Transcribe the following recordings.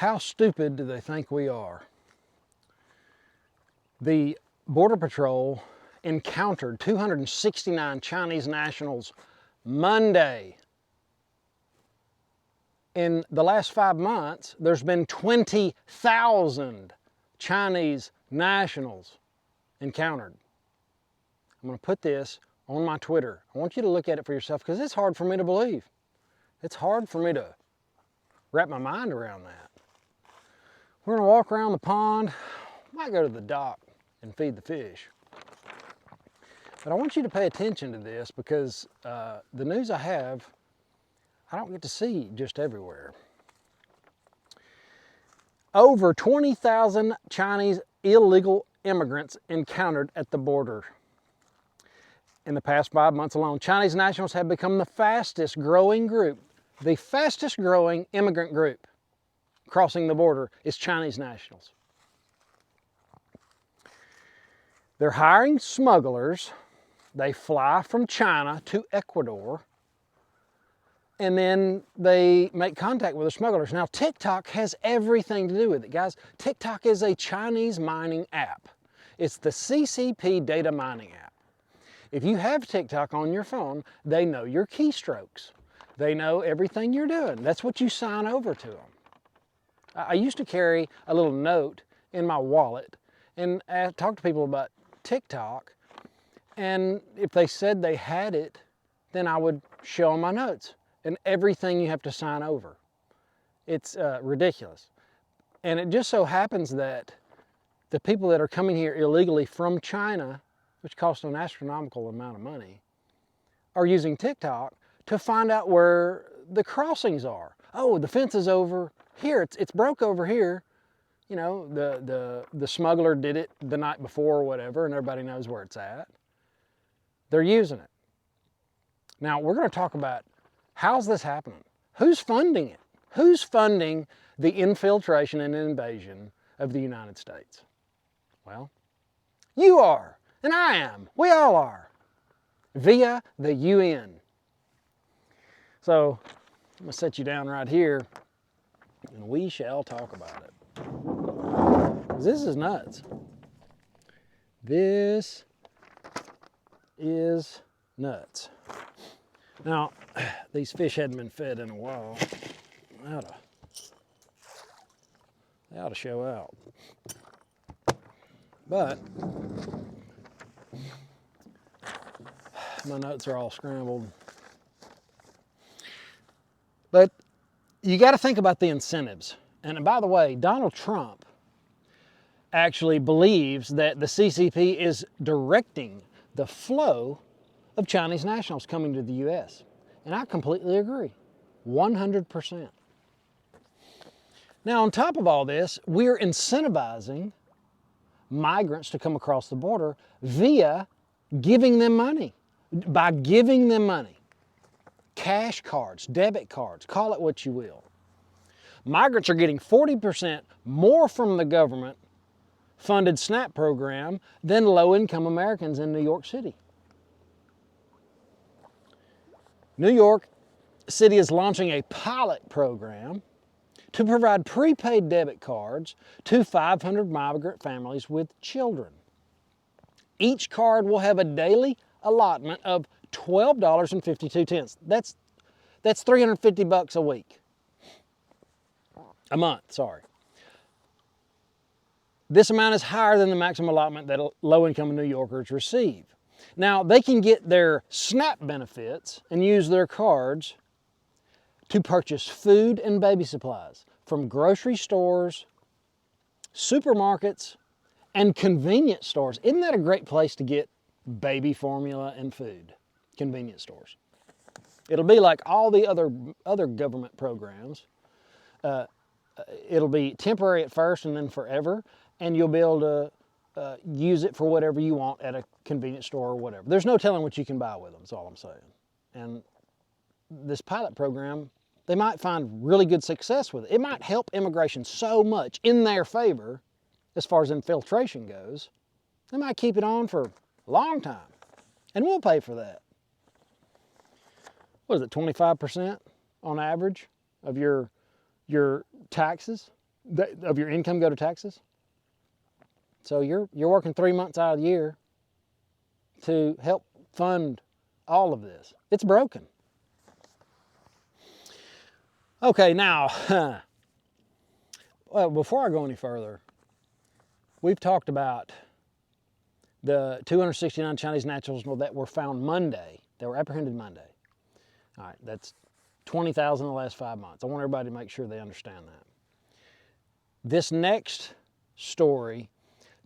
How stupid do they think we are? The Border Patrol encountered 269 Chinese nationals Monday. In the last 5 months, there's been 20,000 Chinese nationals encountered. I'm going to put this on my Twitter. I want you to look at it for yourself because it's hard for me to believe. It's hard for me to wrap my mind around that. We're going to walk around the pond. Might go to the dock and feed the fish. But I want you to pay attention to this because the news I have, I don't get to see just everywhere. Over 20,000 Chinese illegal immigrants encountered at the border. In the past 5 months alone, Chinese nationals have become the fastest growing group. The fastest growing immigrant group crossing the border is Chinese nationals. They're hiring smugglers. They fly from China to Ecuador, and then they make contact with the smugglers. Now, TikTok has everything to do with it, guys. TikTok is a Chinese mining app. It's the CCP data mining app. If you have TikTok on your phone, they know your keystrokes. They know everything you're doing. That's what you sign over to them. I used to carry a little note in my wallet and talk to people about TikTok, and if they said they had it, then I would show them my notes and everything you have to sign over. It's ridiculous. And it just so happens that the people that are coming here illegally from China, which costs an astronomical amount of money, are using TikTok to find out where the crossings are. Oh, the fence is over here. It's broke over here. You know, the smuggler did it the night before or whatever, and everybody knows where it's at. They're using it. Now, we're going to talk about how's this happening? Who's funding it? Who's funding the infiltration and invasion of the United States? Well, you are, and I am. We all are. Via the UN. So, I'm going to set you down right here, and we shall talk about it. This is nuts. This is nuts. Now, these fish hadn't been fed in a while. They ought to show out. But my notes are all scrambled. But you got to think about the incentives. And by the way, Donald Trump actually believes that the CCP is directing the flow of Chinese nationals coming to the U.S. And I completely agree, 100%. Now, on top of all this, we're incentivizing migrants to come across the border via giving them money. By giving them money, cash cards, debit cards, call it what you will. Migrants are getting 40% more from the government funded SNAP program than low-income Americans in New York City. New York City is launching a pilot program to provide prepaid debit cards to 500 migrant families with children. Each card will have a daily allotment of $12.52. That's $350 a week. A month, sorry. This amount is higher than the maximum allotment that low-income New Yorkers receive. Now, they can get their SNAP benefits and use their cards to purchase food and baby supplies from grocery stores, supermarkets, and convenience stores. Isn't that a great place to get baby formula and food? Convenience stores. It'll be like all the other government programs. It'll be temporary at first and then forever, and you'll be able to use it for whatever you want at a convenience store or whatever. There's no telling what you can buy with them, that's all I'm saying. And this pilot program, they might find really good success with it. It might help immigration so much in their favor as far as infiltration goes, they might keep it on for a long time. And we'll pay for that. What is it, 25% on average of your taxes of your income go to taxes. So you're working 3 months out of the year to help fund all of this. It's broken. Okay, now, well, before I go any further, we've talked about the 269 Chinese nationals that were found Monday. They were apprehended Monday. All right, that's 20,000 in the last 5 months. I want everybody to make sure they understand that. This next story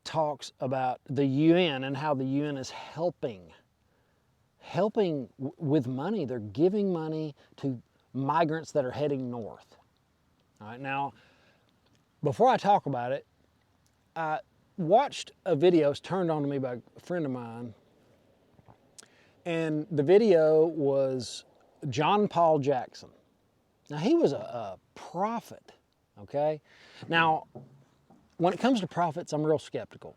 talks about the UN and how the UN is helping with money. They're giving money to migrants that are heading north. All right, now, before I talk about it, I watched a video. It was turned on to me by a friend of mine, and the video was John Paul Jackson. Now, he was a prophet, okay? Now, when it comes to prophets, I'm real skeptical.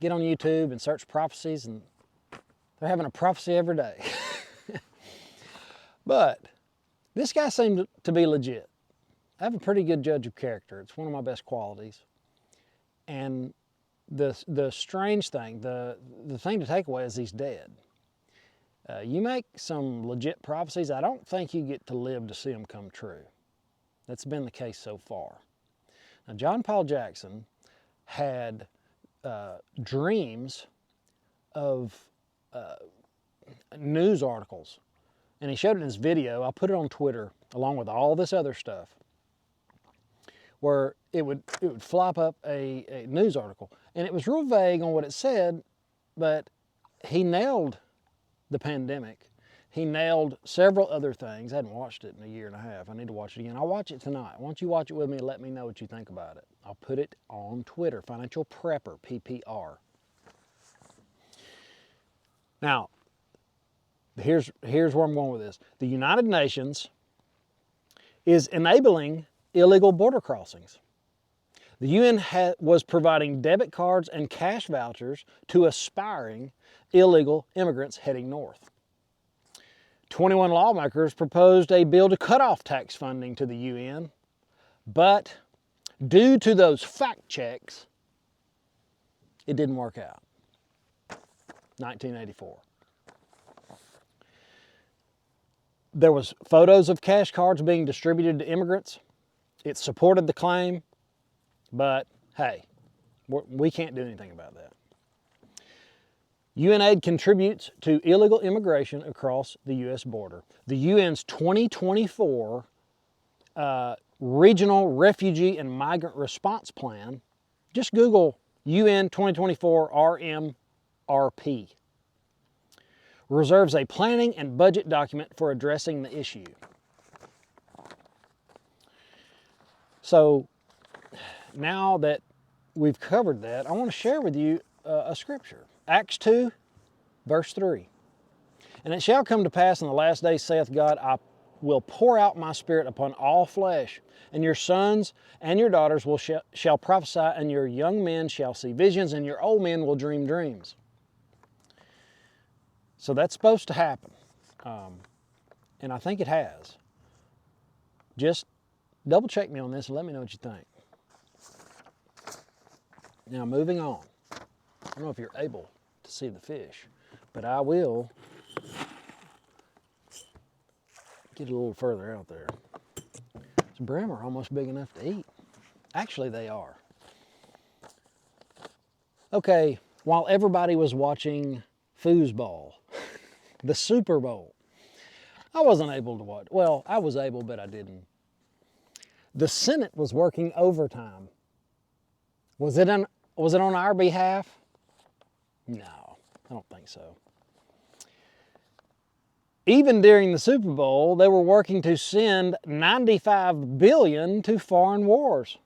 Get on YouTube and search prophecies, and they're having a prophecy every day. But this guy seemed to be legit. I have a pretty good judge of character. It's one of my best qualities. And the strange thing, the thing to take away is he's dead. You make some legit prophecies, I don't think you get to live to see them come true. That's been the case so far. Now, John Paul Jackson had dreams of news articles, and he showed it in his video. I'll put it on Twitter along with all this other stuff, where it would flop up a news article, and it was real vague on what it said, but he nailed the pandemic. He nailed several other things. I hadn't watched it in a year and a half. I need to watch it again. I'll watch it tonight. Why don't you watch it with me and let me know what you think about it? I'll put it on Twitter, Financial Prepper, PPR. Now, here's where I'm going with this. The United Nations is enabling illegal border crossings. The UN was providing debit cards and cash vouchers to aspiring illegal immigrants heading north. 21 lawmakers proposed a bill to cut off tax funding to the UN, but due to those fact checks, it didn't work out. 1984. There was photos of cash cards being distributed to immigrants. It supported the claim, but hey, we can't do anything about that. UNAID contributes to illegal immigration across the U.S. border. The UN's 2024 Regional Refugee and Migrant Response Plan, just Google UN 2024 RMRP, reserves a planning and budget document for addressing the issue. So now that we've covered that, I want to share with you a scripture. Acts 2, verse 3. And it shall come to pass in the last days, saith God, I will pour out my spirit upon all flesh, and your sons and your daughters shall prophesy, and your young men shall see visions, and your old men will dream dreams. So that's supposed to happen. And I think it has. Just double check me on this and let me know what you think. Now, moving on. I don't know if you're able to see the fish, but I will get a little further out there. This brim are almost big enough to eat. Actually, they are. Okay, while everybody was watching foosball, the Super Bowl, I wasn't able to watch. Well, I was able, but I didn't. The Senate was working overtime. Was it on our behalf? No, I don't think so. Even during the Super Bowl, they were working to send $95 billion to foreign wars.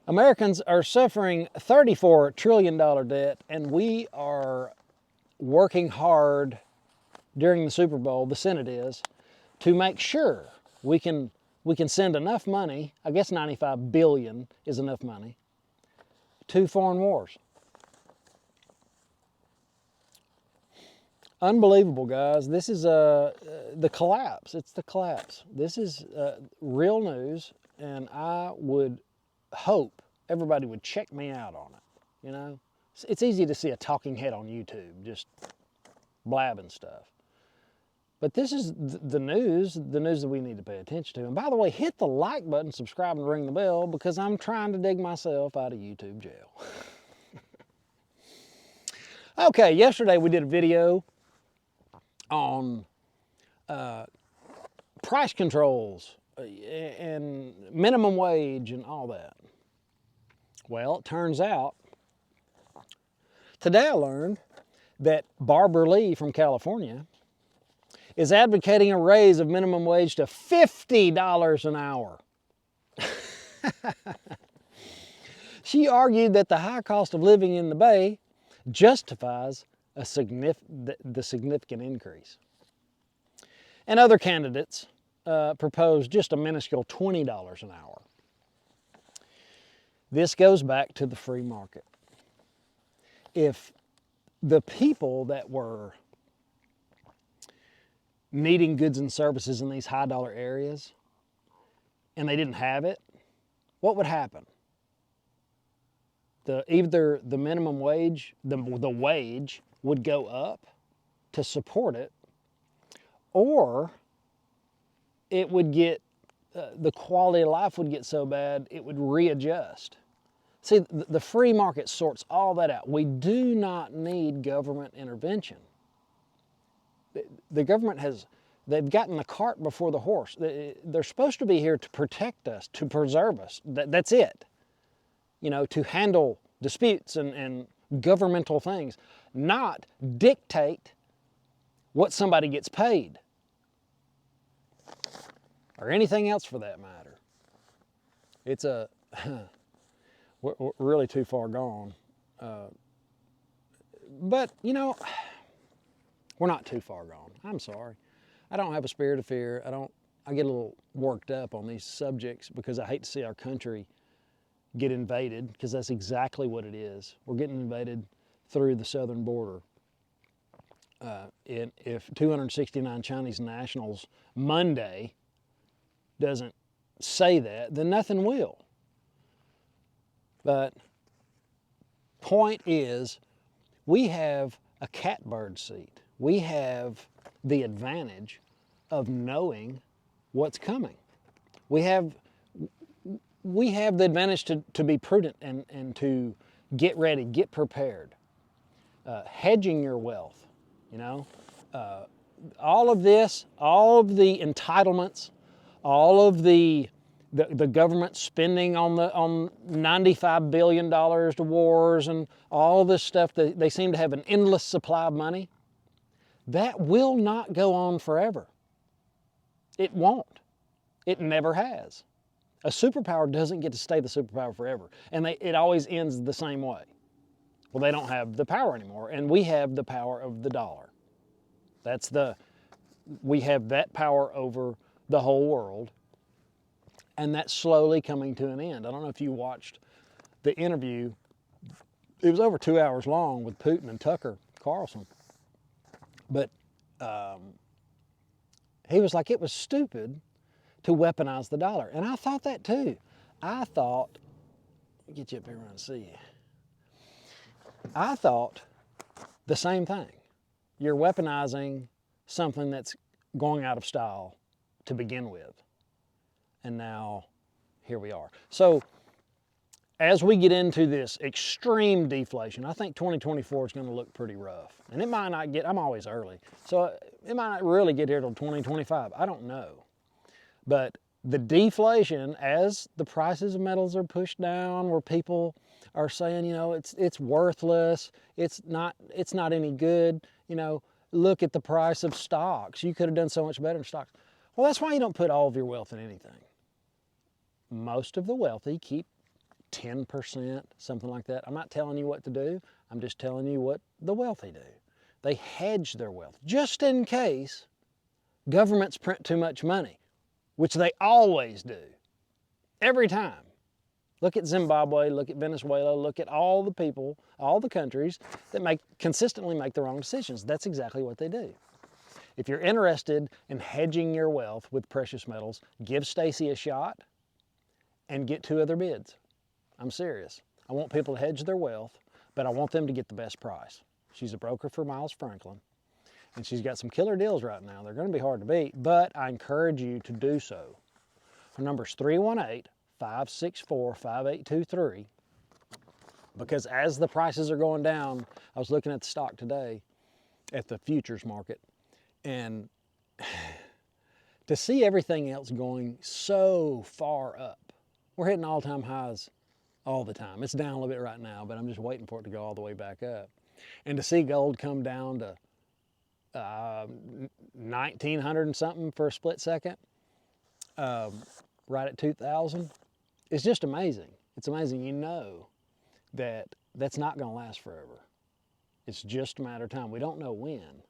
Americans are suffering $34 trillion debt, and we are working hard during the Super Bowl, the Senate is, to make sure we can send enough money, I guess $95 billion is enough money, to foreign wars. Unbelievable, guys. This is the collapse. It's the collapse. This is real news, and I would hope everybody would check me out on it. You know, it's easy to see a talking head on YouTube just blabbing stuff. But this is the news that we need to pay attention to. And by the way, hit the like button, subscribe, and ring the bell, because I'm trying to dig myself out of YouTube jail. Okay, yesterday we did a video on price controls and minimum wage and all that. Well, it turns out, today I learned that Barbara Lee from California is advocating a raise of minimum wage to $50 an hour. She argued that the high cost of living in the Bay justifies the significant increase. And other candidates proposed just a minuscule $20 an hour. This goes back to the free market. If the people that were needing goods and services in these high dollar areas and they didn't have it, what would happen? Either the minimum wage, the wage would go up to support it, or it would get, the quality of life would get so bad it would readjust. See, the free market sorts all that out. We do not need government intervention. The government they've gotten the cart before the horse. They're supposed to be here to protect us, to preserve us. That's it. You know, to handle disputes and governmental things, not dictate what somebody gets paid, or anything else for that matter. It's we're really too far gone. But, you know, we're not too far gone. I'm sorry. I don't have a spirit of fear. I get a little worked up on these subjects because I hate to see our country get invaded, because that's exactly what it is. We're getting invaded through the southern border. If 269 Chinese nationals Monday doesn't say that, then nothing will. But point is, we have a catbird seat. We have the advantage of knowing what's coming. We have the advantage to be prudent and to get ready, get prepared. Hedging your wealth, you know. All of this, all of the entitlements, all of the government spending on $95 billion to wars and all this stuff, they seem to have an endless supply of money. That will not go on forever. It won't. It never has. A superpower doesn't get to stay the superpower forever. And it always ends the same way. Well, they don't have the power anymore, and we have the power of the dollar. We have that power over the whole world, and that's slowly coming to an end. I don't know if you watched the interview. It was over 2 hours long with Putin and Tucker Carlson. But he was like, it was stupid to weaponize the dollar. And I thought that too. I thought, let me get you up here and see you. I thought the same thing. You're weaponizing something that's going out of style to begin with. And now, here we are. So, as we get into this extreme deflation, I think 2024 is going to look pretty rough. And it might not get, I'm always early, so it might not really get here till 2025. I don't know. But the deflation, as the prices of metals are pushed down, where people are saying, you know, it's worthless, it's not any good, you know, look at the price of stocks. You could have done so much better in stocks. Well, that's why you don't put all of your wealth in anything. Most of the wealthy keep 10%, something like that. I'm not telling you what to do. I'm just telling you what the wealthy do. They hedge their wealth just in case governments print too much money, which they always do, every time. Look at Zimbabwe, look at Venezuela, look at all the people, all the countries that consistently make the wrong decisions. That's exactly what they do. If you're interested in hedging your wealth with precious metals, give Stacy a shot and get 2 other bids. I'm serious. I want people to hedge their wealth, but I want them to get the best price. She's a broker for Miles Franklin, and she's got some killer deals right now. They're going to be hard to beat, but I encourage you to do so. Her number's 318-564-5823, because as the prices are going down, I was looking at the stock today at the futures market, and to see everything else going so far up, we're hitting all-time highs all the time. It's down a little bit right now, but I'm just waiting for it to go all the way back up. And to see gold come down to 1,900 and something for a split second, right at 2,000, it's just amazing. It's amazing. You know that that's not going to last forever. It's just a matter of time. We don't know when.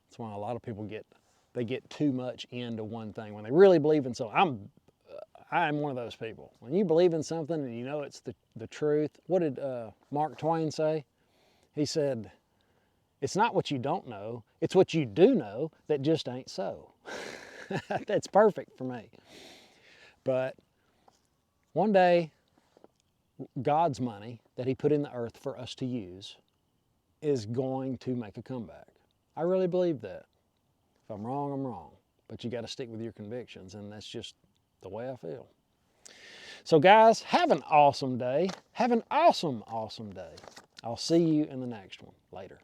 That's why a lot of people get too much into one thing when they really believe in something. I'm one of those people. When you believe in something and you know it's the truth, what did Mark Twain say? He said, it's not what you don't know, it's what you do know that just ain't so. That's perfect for me. But one day, God's money that he put in the earth for us to use is going to make a comeback. I really believe that. If I'm wrong, I'm wrong. But you got to stick with your convictions, and that's just the way I feel. So guys, have an awesome day. Have an awesome, awesome day. I'll see you in the next one. Later.